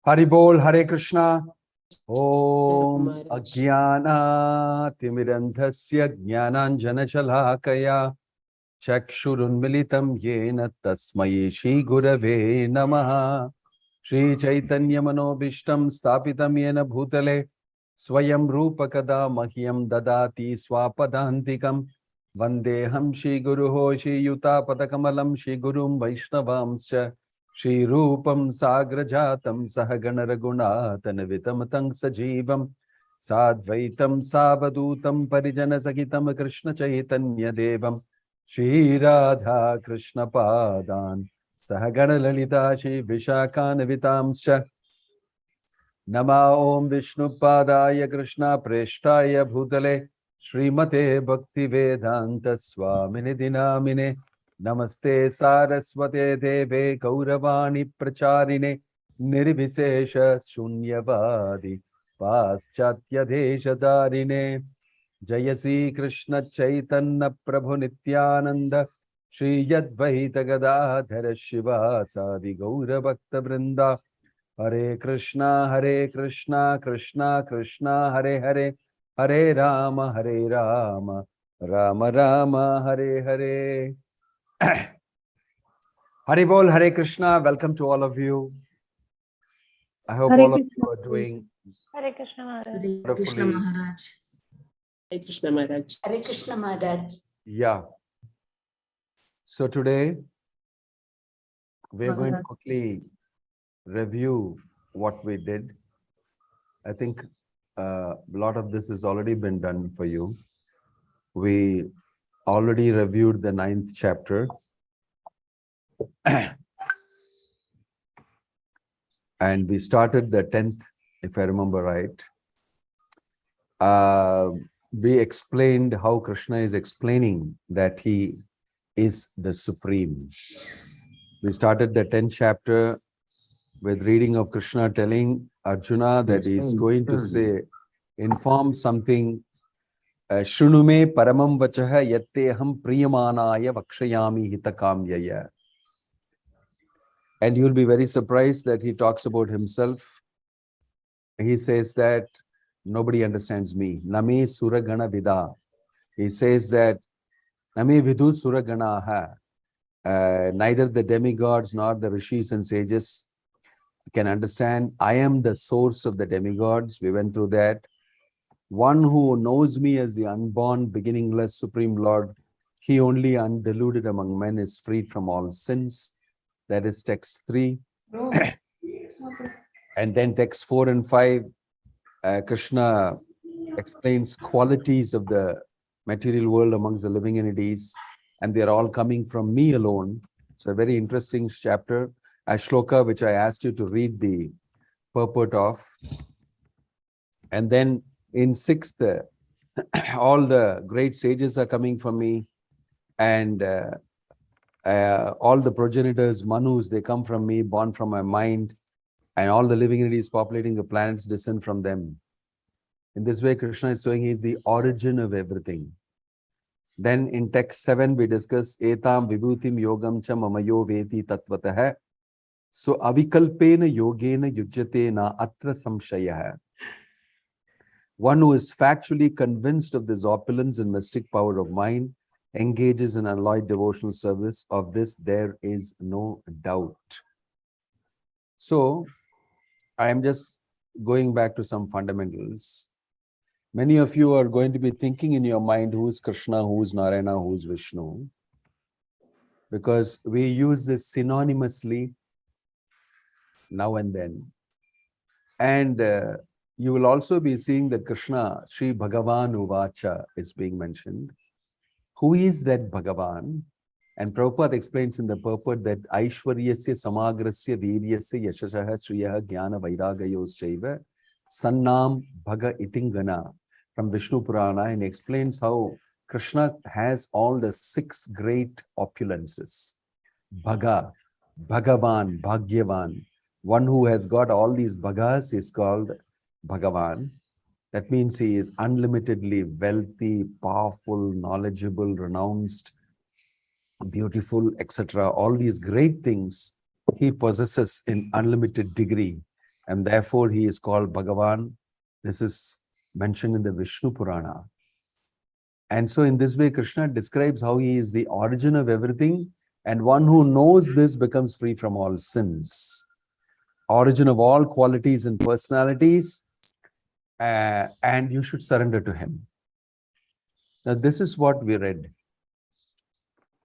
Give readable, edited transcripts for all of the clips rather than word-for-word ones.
Haribol, Hare Krishna. Om Ajnana Timirandhasya Jnananjana Shalakaya Chakshurunmilitam Yena Tasmaye Shri Gurave Namaha. Shri Chaitanya Manobishtam Stapitam Yena Bhutale Swayam Rupakada Mahyam Dadati Swapadantikam Vandeham Shri Guruho Shri Yuta Padakamalam Shri Gurum Vaishnavamscha Shri Rupam Sagrajatam Sahagana Raghunatana Vitam Sajivam Sadvaitam Savadutam Parijana Sagitam Krishna Chaitanya Devam Shri Radha Krishna Padan Sahagana Lalita Shri Vishakana Vitamscha Nama Om Vishnu Padaya Krishna Preshtaya Bhutale Srimate Bhakti Vedanta Swamini Dinamine Namaste Saraswate Deve Gauravani Pracharine Nirvisesha Shunyavadi Paschatya Deshadarine Jayasi Krishna Chaitanya Prabhu Nityananda Shri Yadvaita Gadadhara Shiva Sadi Gaura Bhakta Vrinda Hare Krishna, Krishna Krishna, Hare Hare, Hare Rama, Rama Rama, Hare Hare. Haribol, Hare Krishna. Welcome to all of you. I hope Hare all of Krishna. you are doing Hare Krishna Maharaj. Hare Krishna Maharaj. Hare Krishna Maharaj. Hare Krishna Maharaj. Yeah. So today we're going to quickly review what we did. I think a lot of this has already been done for you. We already reviewed the 9th chapter. And we started the 10th, if I remember right. We explained how Krishna is explaining that he is the Supreme. We started the 10th chapter with reading of Krishna telling Arjuna that he is going to say, inform something, Shrunume paramam vachaha yatteham priyamanaya vakshayami hitakamyaya. And you'll be very surprised that he talks about himself. He says that nobody understands me. Name suragana vida. He says that Name vidu suraganaha. Neither the demigods nor the rishis and sages can understand. I am the source of the demigods. We went through that. One who knows me as the unborn, beginningless Supreme Lord, he only undeluded among men is freed from all sins. That is text 3. And then text 4 and 5, Krishna explains qualities of the material world amongst the living entities, and they are all coming from me alone. It's a very interesting chapter, a shloka which I asked you to read the purport of. And then in 6th, all the great sages are coming from me, and all the progenitors, Manus, they come from me, born from my mind, and all the living entities populating the planets descend from them. In this way, Krishna is showing he is the origin of everything. Then in text 7, we discuss Etam Vibhutim Yogam Cha Mamayo Veti Tatvatah. So Avikalpena Yogena Yujyate Na Atra Samshayah. One who is factually convinced of this opulence and mystic power of mind engages in unalloyed devotional service. Of this, there is no doubt. So, I am just going back to some fundamentals. Many of you are going to be thinking in your mind, who is Krishna, who is Narayana, who is Vishnu? Because we use this synonymously now and then. And you will also be seeing that Krishna, Sri Bhagavan Uvacha is being mentioned. Who is that Bhagavan? And Prabhupada explains in the purport that Aishwaryasya Samagrasya Viryasya Yashashaha Sriyaha Jnana Vairagayos Sannam Bhaga Itingana from Vishnu Purana, and explains how Krishna has all the 6 great opulences. Bhaga, Bhagavan, Bhagyavan. One who has got all these bhagas is called Bhagavan. That means he is unlimitedly wealthy, powerful, knowledgeable, renounced, beautiful, etc. All these great things he possesses in unlimited degree. And therefore he is called Bhagavan. This is mentioned in the Vishnu Purana. And so in this way, Krishna describes how he is the origin of everything, and one who knows this becomes free from all sins. Origin of all qualities and personalities, and you should surrender to him. Now, this is what we read.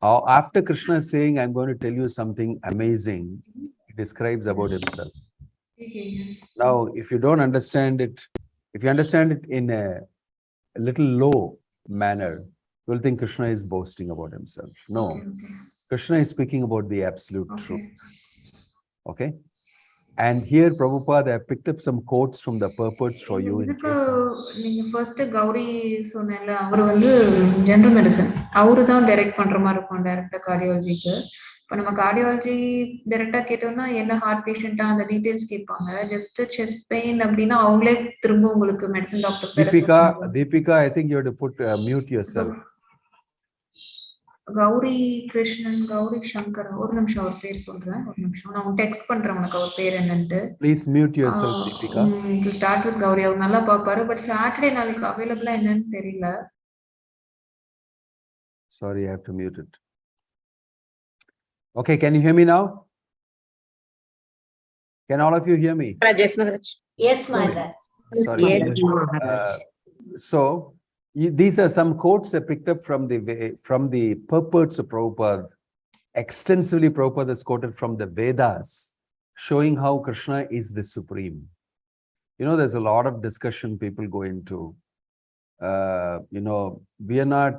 After Krishna is saying, I'm going to tell you something amazing, he describes about himself. Now, if you don't understand it, if you understand it in a little low manner, you will think Krishna is boasting about himself. No, Krishna is speaking about the absolute truth. Okay? And here, Prabhupada, I picked up some quotes from the purports for you. நீங்க first Gowri சொன்னல அவர் வந்து general medicine அவரு தான் direct பண்ற மாதிரி இருக்கும் டைரக்டா கார்டியாலஜிக்கு. இப்போ நம்ம கார்டியாலஜி டைரக்டா கேட்டோம்னா என்ன ஹார்ட் பேஷண்டா அந்த டீடைல்ஸ் கேட்பாங்க. ஜஸ்ட் செஸ்ட் பெயின் அப்படின்னா அவங்களே திரும்ப உங்களுக்கு medicine doctor. Deepika, I think you have to put mute yourself. Gowri Krishnan, Gowri Shankar, ஒரு நிமிஷம் அவர் பேர் சொல்றேன், ஒரு நிமிஷம் நான் டெக்ஸ்ட் பண்றேன் உனக்கு அவர் பேர் என்னன்னு. Please mute yourself, Deepika. To start with Gowri, அவர் நல்லா பாப்பாரு, பட் சாட்டர்டே நாளைக்கு அவைலபிளா என்னன்னு தெரியல. Sorry, I have to mute it. Okay, can you hear me now? Can all of you hear me? Yes, Maharaj. Yes, Maharaj. Sorry. Yes, Maharaj. So these are some quotes I picked up from the purports of Prabhupada. Extensively, Prabhupada is quoted from the Vedas, showing how Krishna is the supreme. You know, there's a lot of discussion people go into. We are not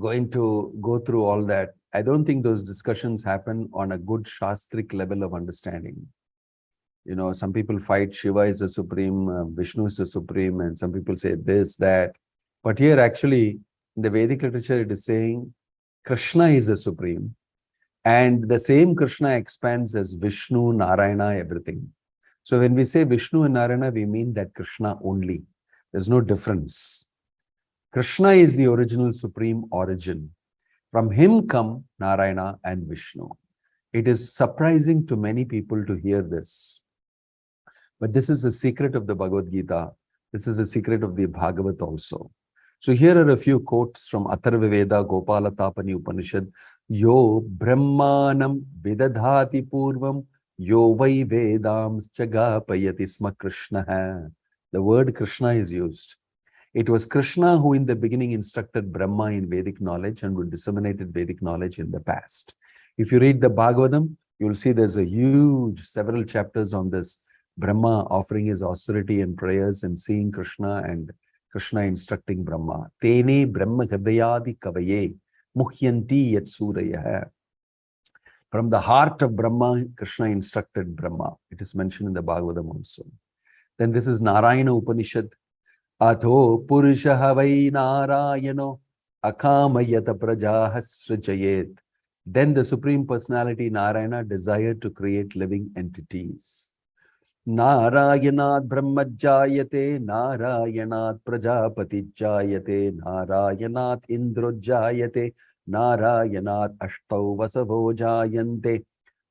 going to go through all that. I don't think those discussions happen on a good Shastric level of understanding. You know, some people fight Shiva is the supreme, Vishnu is the supreme, and some people say this, that. But here actually, in the Vedic literature, it is saying Krishna is the supreme. And the same Krishna expands as Vishnu, Narayana, everything. So when we say Vishnu and Narayana, we mean that Krishna only. There's no difference. Krishna is the original supreme origin. From him come Narayana and Vishnu. It is surprising to many people to hear this. But this is the secret of the Bhagavad Gita. This is the secret of the Bhagavad also. So here are a few quotes from Atharva Veda, Gopalatapani Upanishad. Yo Brahmanam Vidadhati Purvam Yo Vai Vedams Chagapayati Sma Krishna. The word Krishna is used. It was Krishna who in the beginning instructed Brahma in Vedic knowledge and who disseminated Vedic knowledge in the past. If you read the Bhagavatam, you'll see there's a huge, several chapters on this. Brahma offering his austerity and prayers and seeing Krishna and Krishna instructing Brahma. Tene Brahma Hridayadi Kavaye Muhyanti Yat Suraya. From the heart of Brahma, Krishna instructed Brahma. It is mentioned in the Bhagavatam also. Then this is Narayana Upanishad. Atho Purushaha Vai Narayano Akamayata Prajaha Srijayet. Then the Supreme Personality Narayana desired to create living entities. Narayanat Brahmajayate, Narayanat Prajapatijayate, Narayanat Indrojayate, Narayanat Ashtau Vasavojayante,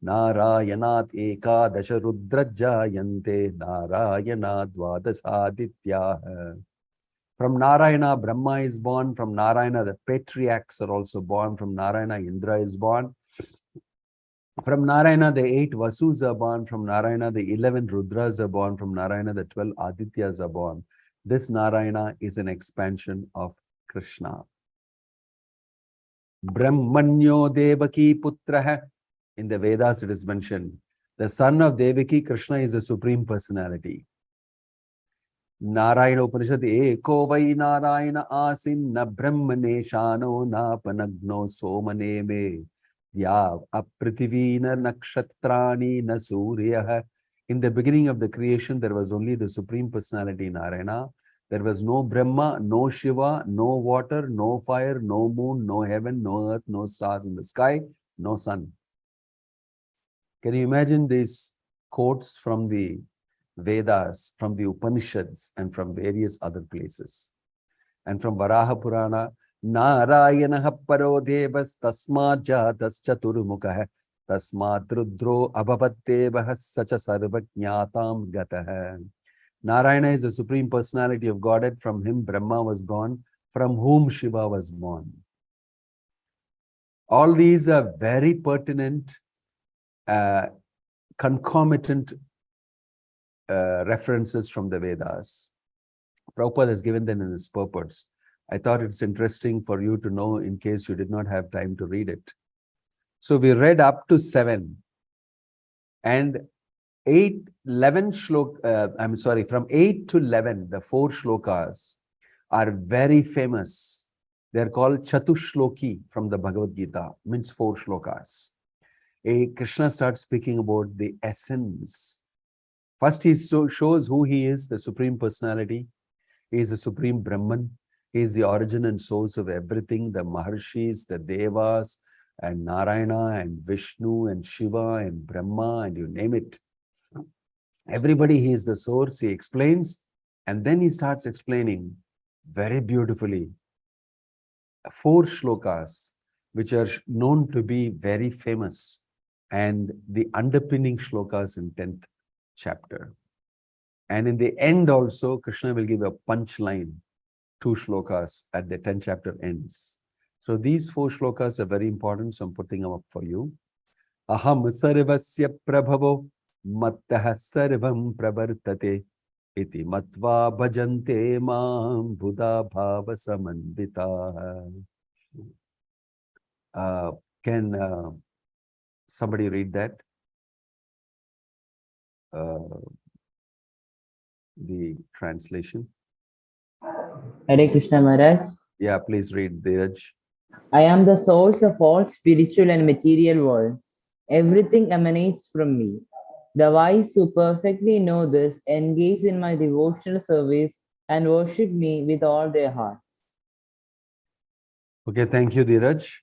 Narayanat Ekadasha Rudrajayante, Narayanat Dvadasaditya. From Narayana, Brahma is born. From Narayana, the patriarchs are also born. From Narayana, Indra is born. From Narayana, the 8 Vasus are born. From Narayana, the 11 Rudras are born. From Narayana, the 12 Adityas are born. This Narayana is an expansion of Krishna. Brahmanyo Devaki Putraha. In the Vedas, it is mentioned. The son of Devaki, Krishna, is the Supreme Personality. Narayana Upanishad, Eko Vai Narayana Asin Na Brahmane Shano Na Panagno Somane Me. Ya Aprativina Nakshatrani Na Suryaha. In the beginning of the creation, there was only the Supreme Personality Narayana. There was no Brahma, no Shiva, no water, no fire, no moon, no heaven, no earth, no stars in the sky, no sun. Can you imagine these quotes from the Vedas, from the Upanishads, and from various other places? And from Varaha Purana, Narayana Paro Devas Tasma Jatas Chaturmukha. Tasmat Rudro Abhapattevah Sacha Sarvajñatam Gatah. Narayana is the Supreme Personality of Godhead. From him Brahma was born, from whom Shiva was born. All these are very pertinent, concomitant references from the Vedas. Prabhupada has given them in his purports. I thought it's interesting for you to know in case you did not have time to read it. So we read up to 7 and 11 shlok, from 8 to 11, the 4 shlokas are very famous. They're called Chatushloki from the Bhagavad Gita, means 4 shlokas. Krishna starts speaking about the essence. First, he shows who he is, the Supreme Personality. He is the Supreme Brahman. He is the origin and source of everything, the Maharshis, the Devas, and Narayana, and Vishnu, and Shiva, and Brahma, and you name it. Everybody, he is the source, he explains, and then he starts explaining very beautifully 4 shlokas, which are known to be very famous, and the underpinning shlokas in 10th chapter. And in the end also, Krishna will give a punchline, 2 shlokas at the 10th chapter ends. So these 4 shlokas are very important, so I'm putting them up for you. Aham sarvasya prabhavo mattah sarvam pravartate iti matva bhajante mam buddha bhava samandita. Can somebody read that? The translation. Hare Krishna Maharaj. Yeah, please read, Dheeraj. I am the source of all spiritual and material worlds. Everything emanates from me. The wise who perfectly know this engage in my devotional service and worship me with all their hearts. Okay, thank you, Dheeraj.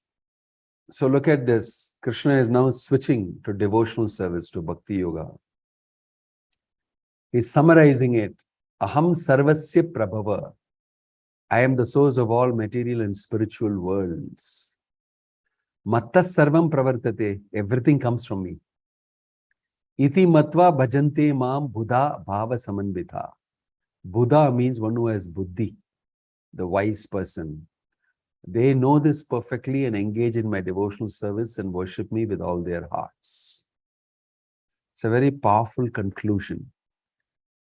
So look at this. Krishna is now switching to devotional service, to Bhakti Yoga. He's summarizing it. Aham sarvasya prabhava. I am the source of all material and spiritual worlds. Matta sarvam pravartate. Everything comes from me. Iti matva bhajante mam buddha bhava samanvita. Buddha means one who has buddhi, the wise person. They know this perfectly and engage in my devotional service and worship me with all their hearts. It's a very powerful conclusion.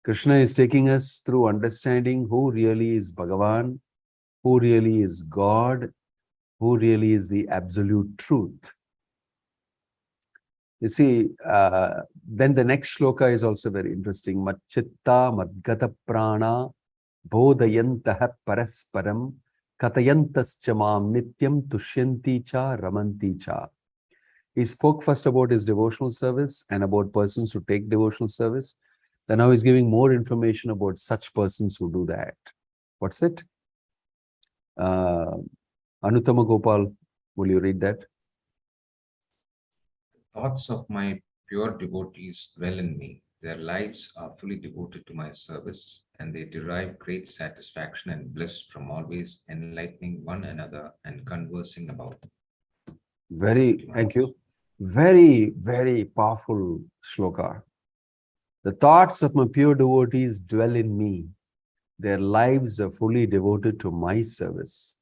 Krishna is taking us through understanding who really is Bhagavan, who really is God, who really is the absolute truth. You see, then the next shloka is also very interesting. Matchitta madgata prana bodhayantaha parasparam katayantascha mam nityam tushyanti cha ramanti cha. He spoke first about his devotional service and about persons who take devotional service. Then now he's giving more information about such persons who do that. What's it? Anutama Gopal, will you read that? Thoughts of my pure devotees dwell in me. Their lives are fully devoted to my service, and they derive great satisfaction and bliss from always enlightening one another and conversing about. Thank you. Very, very powerful shloka. The thoughts of my pure devotees dwell in me. Their lives are fully devoted to my service,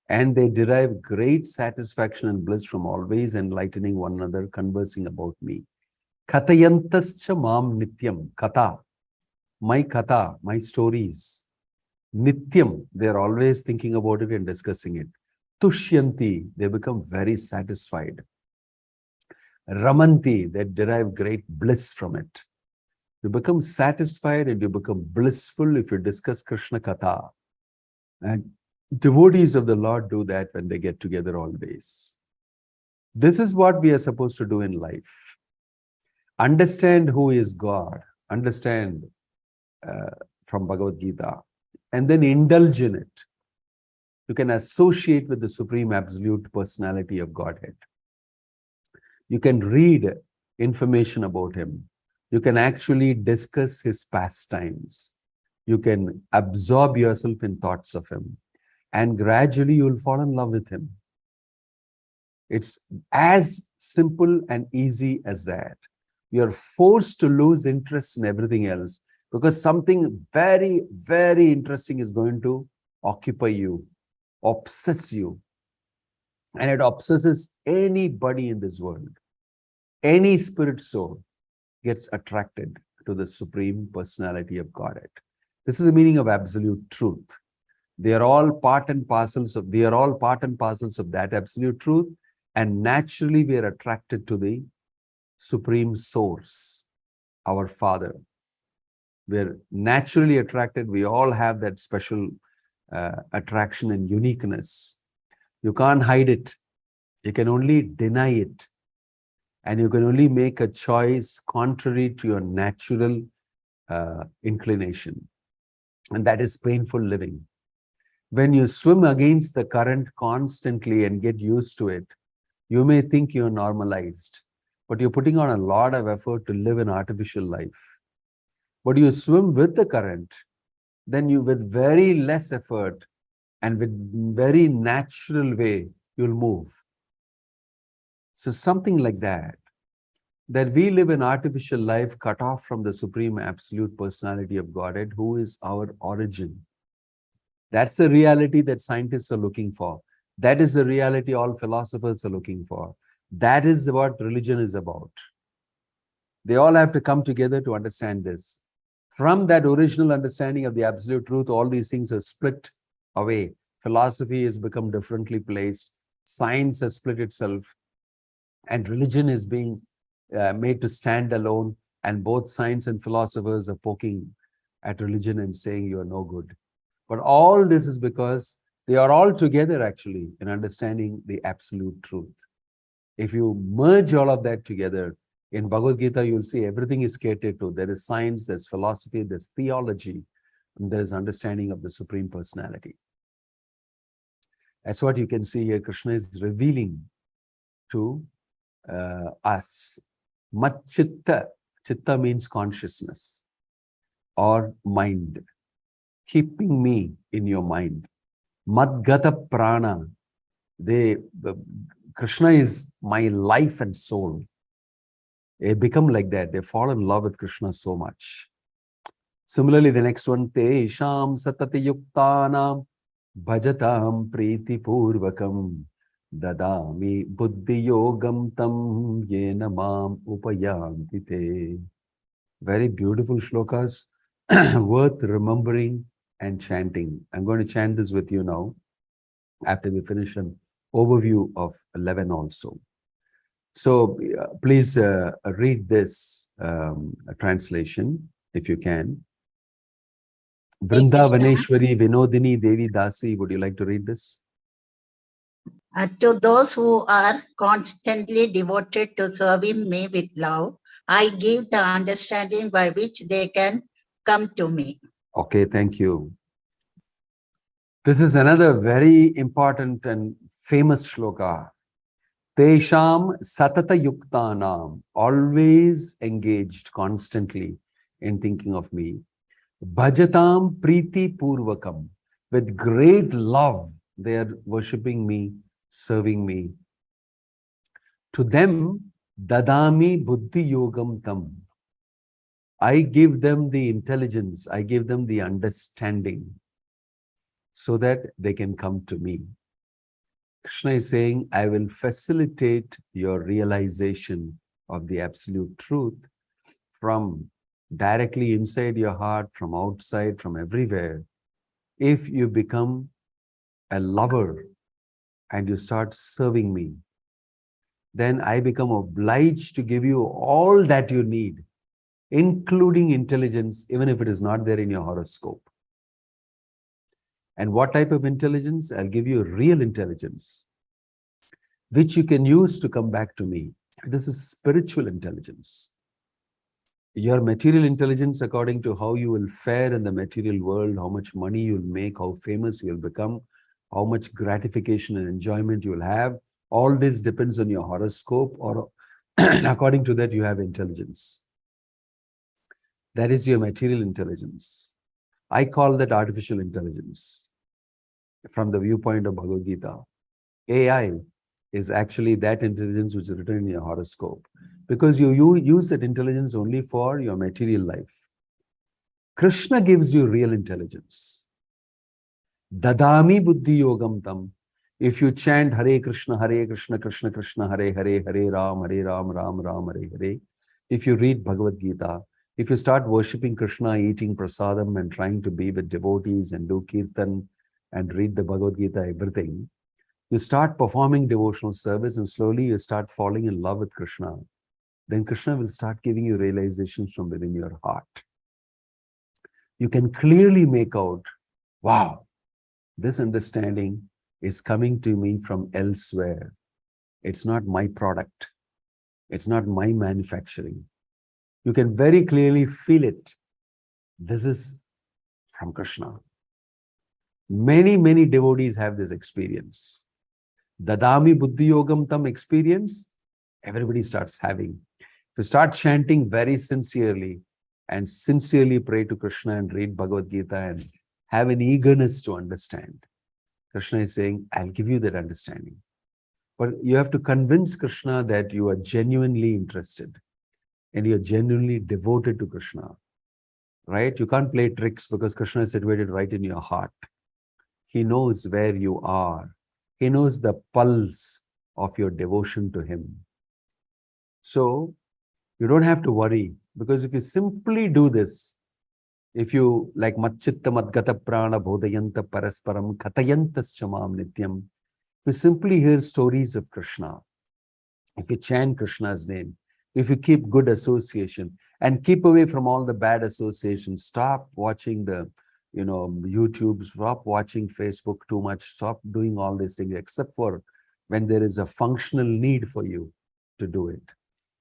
and they derive great satisfaction and bliss from always enlightening one another, conversing about me. Katayantascha mam nityam. Kata, my stories. Nityam, they're always thinking about it and discussing it. Tushyanti, they become very satisfied. Ramanti, they derive great bliss from it. You become satisfied and you become blissful if you discuss Krishna Katha. And devotees of the Lord do that when they get together always. This is what we are supposed to do in life. Understand who is God. Understand from Bhagavad Gita. And then indulge in it. You can associate with the Supreme Absolute Personality of Godhead. You can read information about him. You can actually discuss his pastimes. You can absorb yourself in thoughts of him. And gradually you will fall in love with him. It's as simple and easy as that. You're forced to lose interest in everything else because something very, very interesting is going to occupy you, obsess you. And it obsesses anybody in this world. Any spirit soul gets attracted to the Supreme Personality of Godhead. This is the meaning of absolute truth. They are all part and parcels of that absolute truth. And naturally, we are attracted to the Supreme Source, our Father. We're naturally attracted. We all have that special attraction and uniqueness. You can't hide it. You can only deny it. And you can only make a choice contrary to your natural inclination. And that is painful living. When you swim against the current constantly and get used to it, you may think you're normalized, but you're putting on a lot of effort to live an artificial life. But you swim with the current, then you, with very less effort and with very natural way, you'll move. So something like that we live an artificial life cut off from the Supreme Absolute Personality of Godhead, who is our origin. That's the reality that scientists are looking for. That is the reality all philosophers are looking for. That is what religion is about. They all have to come together to understand this. From that original understanding of the absolute truth, all these things are split away. Philosophy has become differently placed. Science has split itself. And religion is being made to stand alone. And both science and philosophers are poking at religion and saying you are no good. But all this is because they are all together actually in understanding the absolute truth. If you merge all of that together, in Bhagavad Gita, you'll see everything is catered to. There is science, there's philosophy, there's theology, and there's understanding of the Supreme Personality. That's what you can see here. Krishna is revealing to us. Mat-chitta. Chitta means consciousness or mind. Keeping me in your mind. Madgata prana. Krishna is my life and soul. They become like that. They fall in love with Krishna so much. Similarly, the next one, Tesham satati yuktanam bhajatam priti purvakam dadami buddhi yogam tam yena mam upayanti te. Very beautiful shlokas, worth remembering and chanting. I'm going to chant this with you now after we finish an overview of 11 also. So please read this translation if you can. Vrindavaneshwari Vinodini Devi Dasi, would you like to read this? To those who are constantly devoted to serving me with love, I give the understanding by which they can come to me. Okay, thank you. This is another very important and famous shloka. Tesham satata yuktanam, always engaged constantly in thinking of me. Bhajatam priti purvakam, with great love they are worshipping me, serving me. To them, dadami buddhi yogam tam. I give them the intelligence, I give them the understanding so that they can come to me. Krishna is saying, I will facilitate your realization of the absolute truth from directly inside your heart, from outside, from everywhere. If you become a lover and you start serving me, then I become obliged to give you all that you need, including intelligence, even if it is not there in your horoscope. And what type of intelligence? I'll give you real intelligence, which you can use to come back to me. This is spiritual intelligence. Your material intelligence, according to how you will fare in the material world, how much money you'll make, how famous you'll become, how much gratification and enjoyment you'll have, all this depends on your horoscope, or according to that you have intelligence. That is your material intelligence. I call that artificial intelligence from the viewpoint of Bhagavad Gita. AI is actually that intelligence which is written in your horoscope. Because you use that intelligence only for your material life. Krishna gives you real intelligence. Dadami buddhi yogam tam. If you chant Hare Krishna, Krishna Krishna, Hare Hare, Hare Ram, Ram Ram, Hare Hare. If you read Bhagavad Gita, if you start worshipping Krishna, eating prasadam and trying to be with devotees and do kirtan and read the Bhagavad Gita, everything, you start performing devotional service and slowly you start falling in love with Krishna. Then Krishna will start giving you realizations from within your heart. You can clearly make out, wow, this understanding is coming to me from elsewhere. It's not my product. It's not my manufacturing. You can very clearly feel it. This is from Krishna. Many, many devotees have this experience. Dadami buddhi yogam tam experience, everybody starts having. If you start chanting very sincerely and sincerely pray to Krishna and read Bhagavad Gita and have an eagerness to understand, Krishna is saying, I'll give you that understanding. But you have to convince Krishna that you are genuinely interested and you're genuinely devoted to Krishna, right? You can't play tricks because Krishna is situated right in your heart. He knows where you are. He knows the pulse of your devotion to him. So you don't have to worry, because if you simply do this, if you like Matchitta Madgata Prana Bodhayanta Parasparam Katayantas Chamam Nityam, if you simply hear stories of Krishna, if you chant Krishna's name, if you keep good association and keep away from all the bad associations, stop watching the YouTube, stop watching Facebook too much, stop doing all these things except for when there is a functional need for you to do it.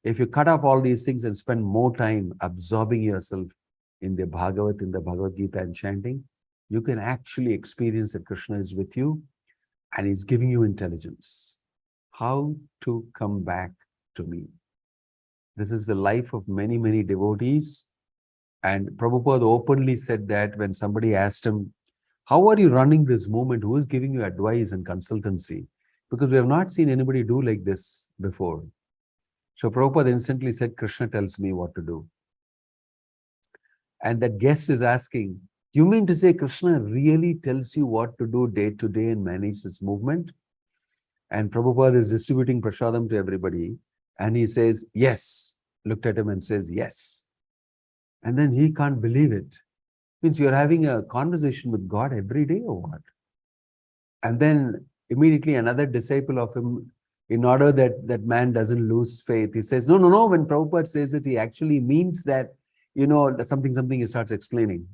If you cut off all these things and spend more time absorbing yourself in the Bhagavad, in the Bhagavad Gita and chanting, you can actually experience that Krishna is with you and he's giving you intelligence. How to come back to me. This is the life of many, many devotees. And Prabhupada openly said that when somebody asked him, how are you running this movement? Who is giving you advice and consultancy? Because we have not seen anybody do like this before. So Prabhupada instantly said, Krishna tells me what to do. And that guest is asking, you mean to say Krishna really tells you what to do day to day and manage this movement? And Prabhupada is distributing prasadam to everybody. And he says, yes. Looked at him and says, yes. And then he can't believe it. Means you're having a conversation with God every day or what? And then immediately another disciple of him, in order that that man doesn't lose faith, he says, no. When Prabhupada says it, he actually means that, something he starts explaining.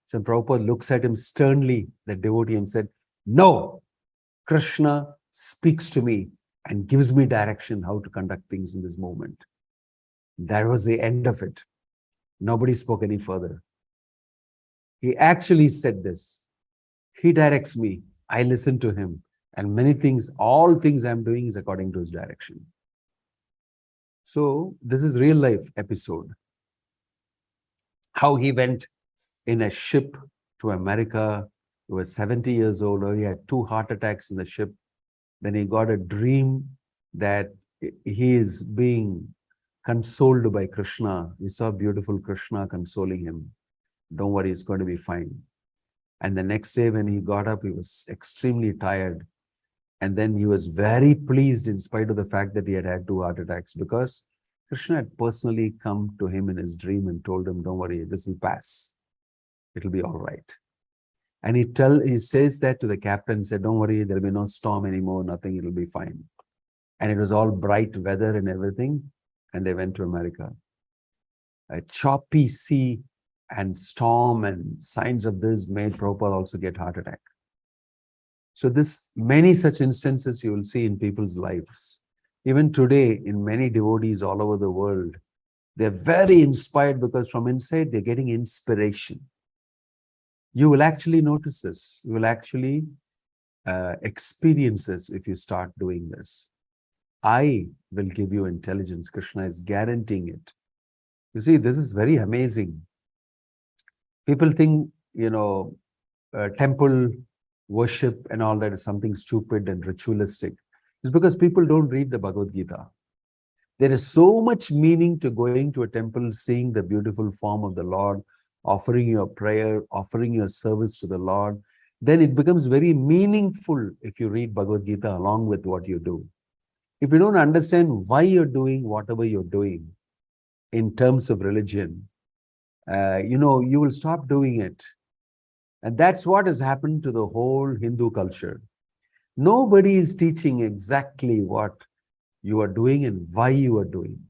So Prabhupada looks at him sternly, the devotee, and said, no, Krishna speaks to me and gives me direction how to conduct things in this moment. That was the end of it. Nobody spoke any further. He actually said this. He directs me. I listen to him. And many things, all things I'm doing is according to his direction. So this is real life episode. How he went in a ship to America. He was 70 years old. He had 2 heart attacks in the ship. Then he got a dream that he is being consoled by Krishna. He saw beautiful Krishna consoling him. Don't worry, it's going to be fine. And the next day when he got up, he was extremely tired. And then he was very pleased in spite of the fact that he had had 2 heart attacks, because Krishna had personally come to him in his dream and told him, don't worry, this will pass. It'll be all right. And he says that to the captain, said, don't worry, there'll be no storm anymore, nothing, it'll be fine. And it was all bright weather and everything. And they went to America. A choppy sea and storm and signs of this made Prabhupada also get heart attack. So many such instances you will see in people's lives. Even today, in many devotees all over the world, they're very inspired because from inside they're getting inspiration. You will actually notice this. You will actually experience this if you start doing this. I will give you intelligence. Krishna is guaranteeing it. You see, this is very amazing. People think, temple worship and all that is something stupid and ritualistic. It's because people don't read the Bhagavad Gita. There is so much meaning to going to a temple, seeing the beautiful form of the Lord, offering your prayer, offering your service to the Lord. Then it becomes very meaningful if you read Bhagavad Gita along with what you do. If you don't understand why you're doing whatever you're doing in terms of religion, you will stop doing it. And that's what has happened to the whole Hindu culture. Nobody is teaching exactly what you are doing and why you are doing.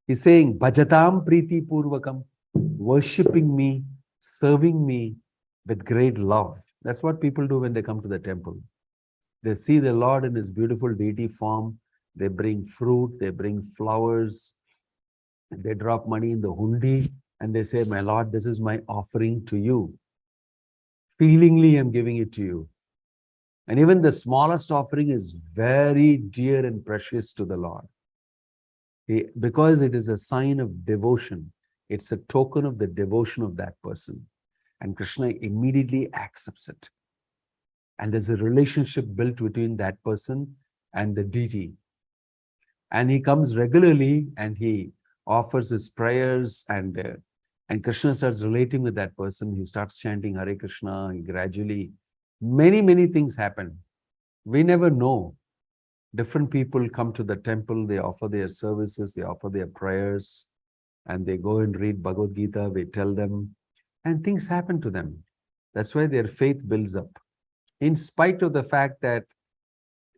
He's saying, Bhajatam Priti Purvakam, worshipping me, serving me with great love. That's what people do when they come to the temple. They see the Lord in his beautiful deity form. They bring fruit, they bring flowers, they drop money in the hundi, and they say, my Lord, this is my offering to you. Feelingly, I'm giving it to you. And even the smallest offering is very dear and precious to the Lord. Because it is a sign of devotion. It's a token of the devotion of that person. And Krishna immediately accepts it. And there's a relationship built between that person and the deity. And he comes regularly and he offers his prayers, and Krishna starts relating with that person. He starts chanting Hare Krishna, and gradually many things happen. We never know. Different people come to the temple, they offer their services, they offer their prayers, and they go and read Bhagavad Gita, we tell them, and things happen to them. That's why their faith builds up. In spite of the fact that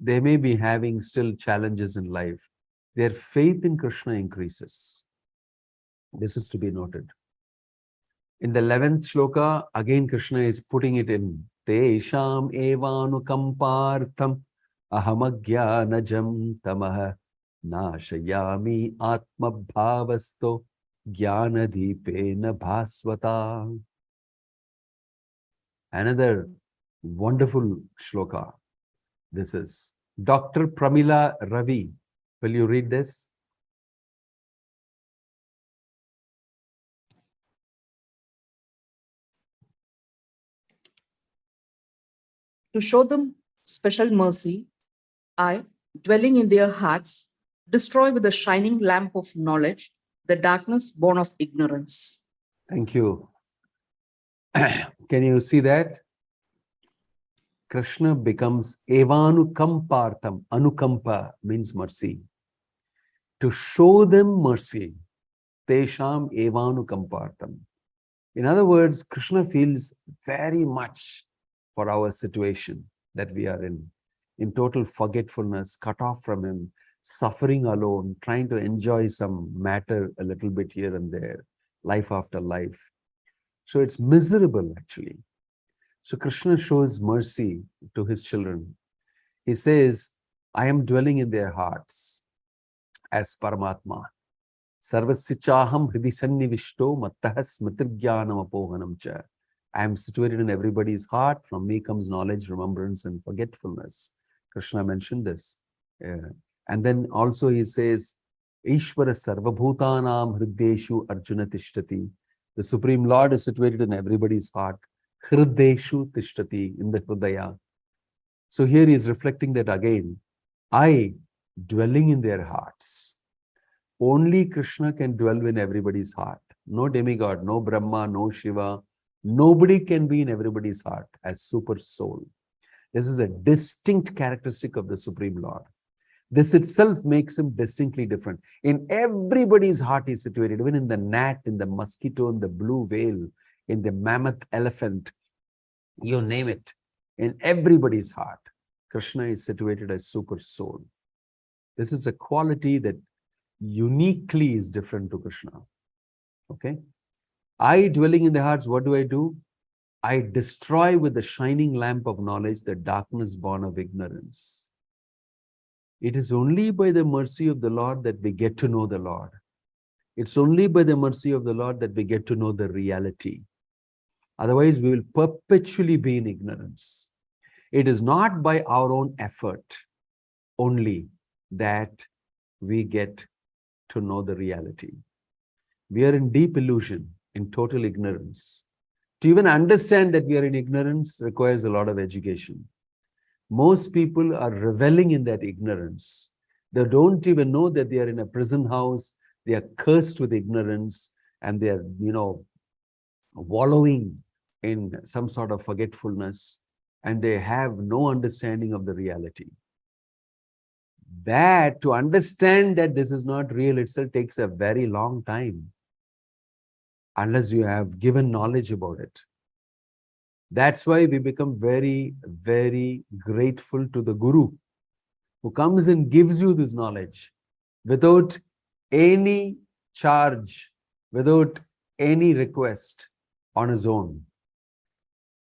they may be having still challenges in life, their faith in Krishna increases. This is to be noted. In the 11th shloka, again Krishna is putting it in Tesham evanukampartham ahamagyanajam tamaha nashayami atmabhavasto jnanadipena bhasvata. Another wonderful shloka. This is Dr. Pramila Ravi. Will you read this? To show them special mercy, I, dwelling in their hearts, destroy with the shining lamp of knowledge the darkness born of ignorance. Thank you. Can you see that? Krishna becomes Evanukampartham. Anukampa means mercy. To show them mercy. Tesham Evanukampartham. In other words, Krishna feels very much for our situation that we are in total forgetfulness, cut off from him, suffering alone, trying to enjoy some matter a little bit here and there, life after life. So it's miserable actually. So Krishna shows mercy to his children. He says, I am dwelling in their hearts as Paramatma. Sarvasichaham hridisannivishto mattah smitrjnanam apohanam cha. I am situated in everybody's heart. From me comes knowledge, remembrance, and forgetfulness. Krishna mentioned this. And then also he says, Ishvara sarvabhutanam hriddeshu arjuna tishtati. The Supreme Lord is situated in everybody's heart. Hriddeshu tishtati, in the hridaya. So here he is reflecting that again. I, dwelling in their hearts. Only Krishna can dwell in everybody's heart. No demigod, no Brahma, no Shiva. Nobody can be in everybody's heart as super soul. This is a distinct characteristic of the Supreme Lord. This itself makes him distinctly different. In everybody's heart he is situated, even in the gnat, in the mosquito, in the blue whale, in the mammoth elephant, you name it. In everybody's heart, Krishna is situated as super soul. This is a quality that uniquely is different to Krishna. Okay? I, dwelling in the hearts, what do? I destroy with the shining lamp of knowledge the darkness born of ignorance. It is only by the mercy of the Lord that we get to know the Lord. It's only by the mercy of the Lord that we get to know the reality. Otherwise, we will perpetually be in ignorance. It is not by our own effort only that we get to know the reality. We are in deep illusion, in total ignorance. To even understand that we are in ignorance requires a lot of education. Most people are reveling in that ignorance. They don't even know that they are in a prison house. They are cursed with ignorance, and they are, wallowing in some sort of forgetfulness, and they have no understanding of the reality. That to understand that this is not real itself takes a very long time, unless you have given knowledge about it. That's why we become very, very grateful to the Guru who comes and gives you this knowledge without any charge, without any request, on his own.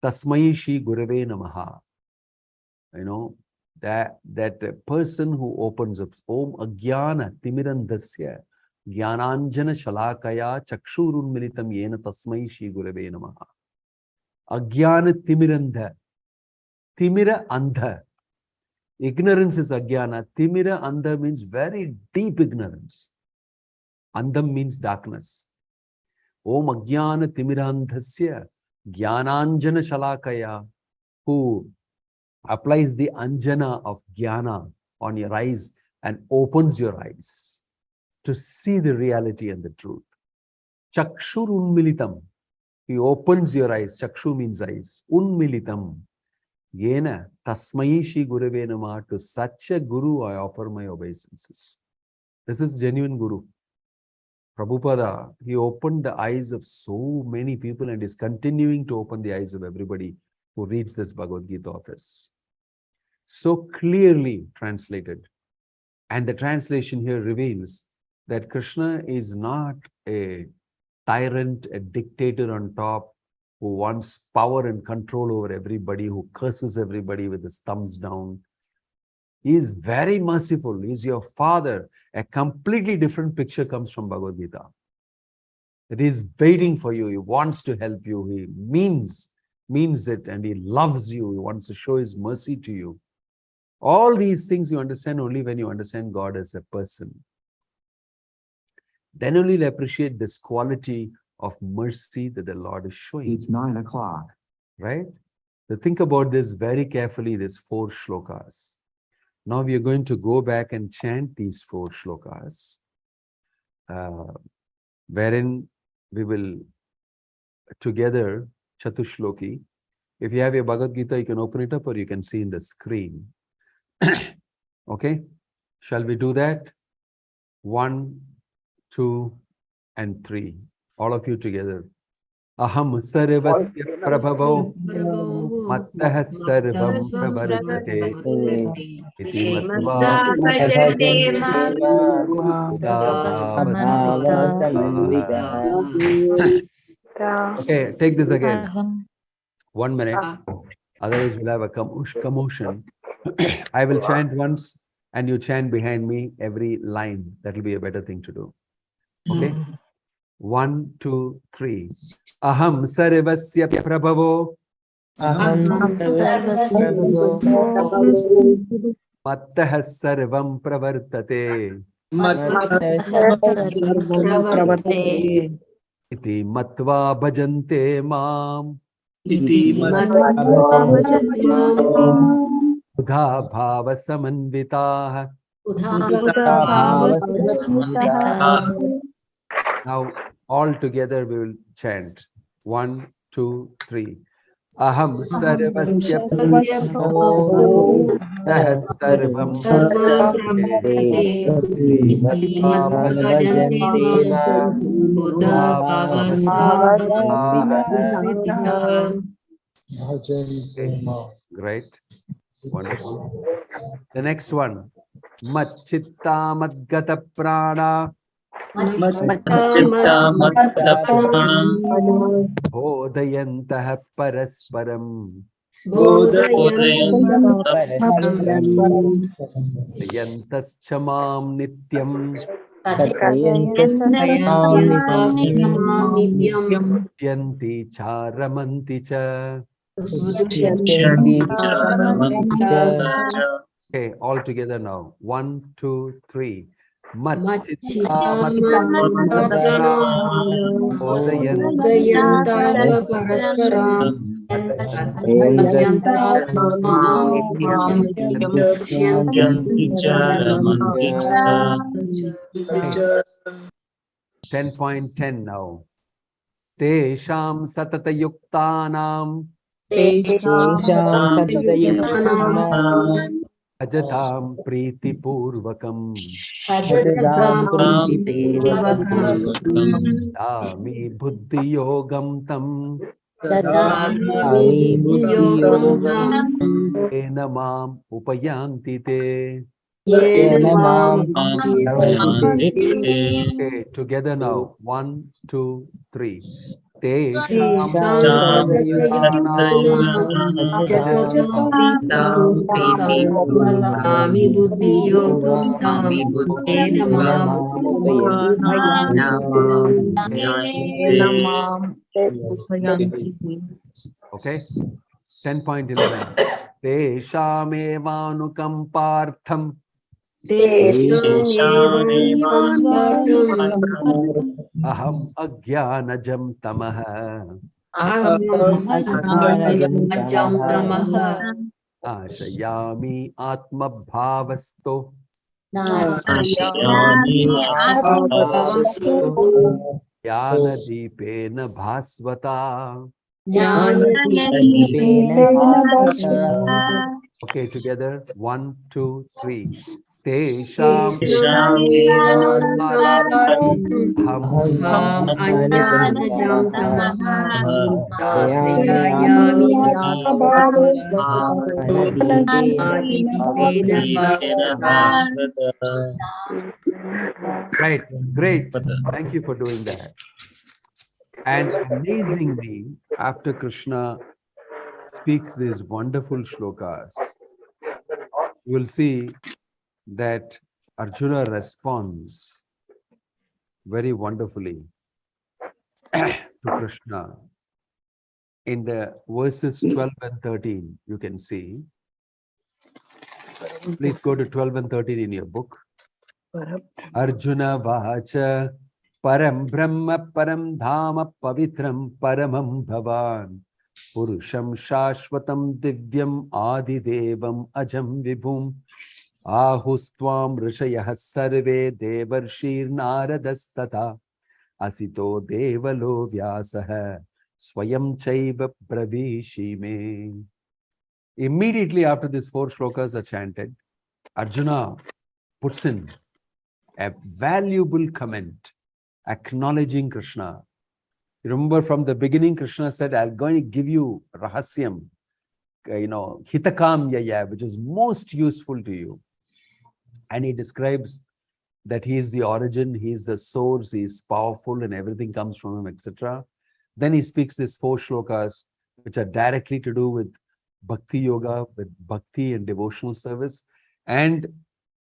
Tasmai Shri Gurave Namaha. That person who opens up, Om Agyana Timirandasya Jnananjana Shalakaya Chakshurun Militam Yena Tasmai Shri Gurave Namaha. Agyana Timirandha. Timira Andha. Ignorance is Agyana. Timira Andha means very deep ignorance. Andham means darkness. Om Agyana Timirandhasya Jnananjana Shalakaya, who applies the anjana of jnana on your eyes and opens your eyes to see the reality and the truth. Chakshur unmilitam. He opens your eyes. Chakshu means eyes. Unmilitam. Yena tasmai Shri Gurave Namaha. To such a Guru I offer my obeisances. This is genuine Guru. Prabhupada, he opened the eyes of so many people and is continuing to open the eyes of everybody who reads this Bhagavad Gita of his. So clearly translated. And the translation here reveals that Krishna is not a tyrant, a dictator on top who wants power and control over everybody, who curses everybody with his thumbs down. He is very merciful. He is your father. A completely different picture comes from Bhagavad Gita. It is waiting for you. He wants to help you. He means it, and he loves you. He wants to show his mercy to you. All these things you understand only when you understand God as a person. Then only you'll appreciate this quality of mercy that the Lord is showing. It's 9 o'clock. Right? So think about this very carefully, these 4 shlokas. Now we are going to go back and chant these 4 shlokas, wherein we will together, Chatushloki. If you have your Bhagavad Gita, you can open it up or you can see in the screen. Okay? Shall we do that? 1, 2, and 3. All of you together. Aham sarvasya prabhavo mattah sarvam pravartate iti matva Okay, take this again. 1 minute. Otherwise, we'll have a commotion. I will chant once and you chant behind me every line. That will be a better thing to do. Okay? 1, 2, 3. Aham sarvasya prabhavo mattah sarvam pravartate iti matva bhajante mam Udha bhava samanvitah. Now all together we will chant. 1, 2, 3. Aham sarvasya sarvam Great. Wonderful. The next one. Machitta madgata prana bodhayantah parasparam yantascha mam nityam yanti charamanti cha. Okay, all together now. 1, 2, 3. Machitta 10.10 now. Tesham satatayuktanam ajatam priti purvakam dami buddhi yogam tam enamam upayanti te. Okay, together now. 1, 2, 3. Tesham Okay. 10.11. Teshamevanukampartham aham agyanajam tamaha ashayami atmabhavasto jnanadipena bhasvata. Okay, together. 1, 2, 3. Tesham Right, great. Thank you for doing that. And amazingly, after Krishna speaks these wonderful shlokas, you will see that Arjuna responds very wonderfully to Krishna. In the verses 12 and 13, you can see. Please go to 12 and 13 in your book. Arjuna Vacha Param Brahma Param Dhama Pavitram Paramam Bhavan Purusham Shashvatam Divyam Adidevam Ajam Vibhum Ahustvam Rishayah Sarve Devarshir Naradastata Asito Devalo Vyasaha Swayam Chaiva Pravishime. Immediately after these 4 shlokas are chanted, Arjuna puts in a valuable comment acknowledging Krishna. You remember from the beginning, Krishna said, I'm going to give you rahasyam, hitakam yaya, which is most useful to you. And he describes that he is the origin, he is the source, he is powerful and everything comes from him, etc. Then he speaks these 4 shlokas, which are directly to do with Bhakti Yoga, with Bhakti and devotional service, and